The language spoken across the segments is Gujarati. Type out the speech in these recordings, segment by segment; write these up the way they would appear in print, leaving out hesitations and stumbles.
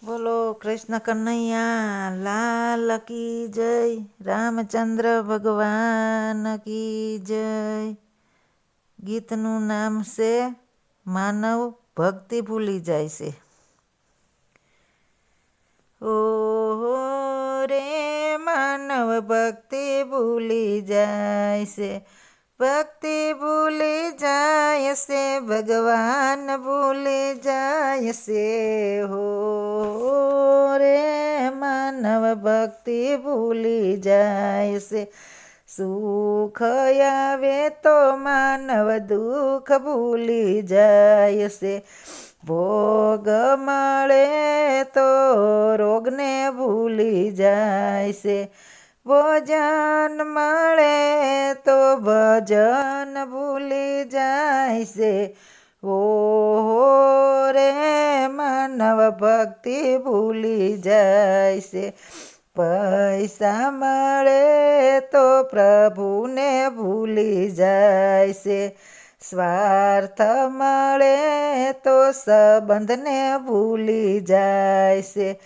બોલો કૃષ્ણ કનૈયા લાલ કી જય, રામચંદ્ર ભગવાન કી જય. ગીતનું નામ છે માનવ ભક્તિ ભૂલી જાય છે. ઓહો રે માનવ ભક્તિ ભૂલી જાય છે, ભક્તિ ભૂલી જાય છે, ભગવાન ભૂલી જાય છે. હો રે માનવ ભક્તિ ભૂલી જાય છે. સુખ આવે તો માનવ દુઃખ ભૂલી જાય છે. ભોગ મળે તો રોગને ભૂલી જાય છે. ભોજન મળે તો ભજન ભૂલી જાય છે. ઓહો રે માનવ ભક્તિ ભૂલી જાય છે. પૈસા મળે તો પ્રભુને ભૂલી જાય છે. સ્વાર્થ મળે તો સંબંધને ભૂલી જાય છે.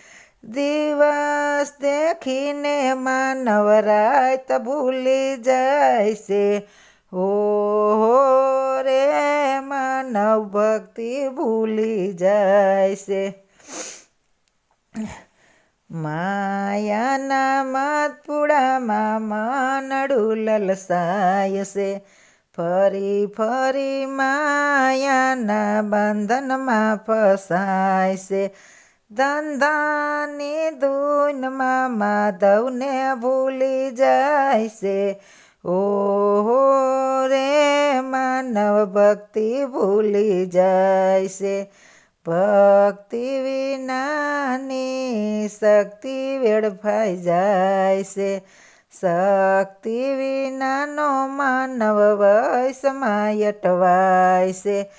દિવસ દેખીને માનવ રાત ભૂલી જાય છે. ઓહો રે માનવ ભક્તિ ભૂલી જાય છે. માયાના મતપુડામાં માનડું લલસાય છે. ફરી ફરી માયાના બંધનમાં ફસાય છે. ધંધાની ધૂનમાં માધવને ભૂલી જાય છે. ઓહો રે માનવ ભક્તિ ભૂલી જાય છે. ભક્તિ વિનાની શક્તિ વેડફાઈ જાય છે. શક્તિ વિનાનો માનવ વયસમાં અટવાય છે.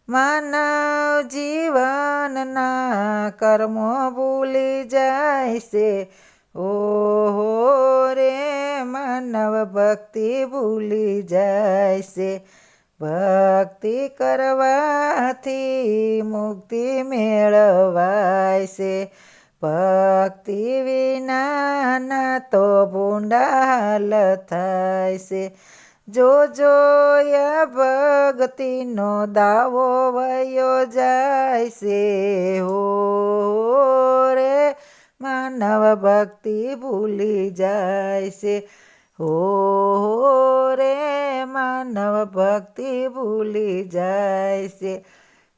માનવ જીવનના કર્મો ભૂલી જાય છે. ઓહો રે માનવ ભક્તિ ભૂલી જાય છે. ભક્તિ કરવાથી મુક્તિ મેળવાય છે. ભક્તિ વિનાના તો ભૂંડા હાલ થાય છે. જો જોયા ભક્તિનો દાવો વયો જાય છે. હો રે માનવ ભક્તિ ભૂલી જાય છે. હો રે માનવ ભક્તિ ભૂલી જાય છે.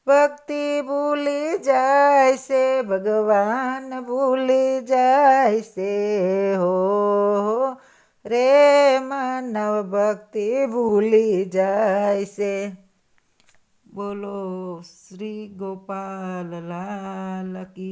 ભક્તિ ભૂલી જાય છે, ભગવાન ભૂલી જાય છે. હો રે માનવ ભક્તિ ભૂલી જાય છે. બોલો શ્રી ગોપાલ લાલ કી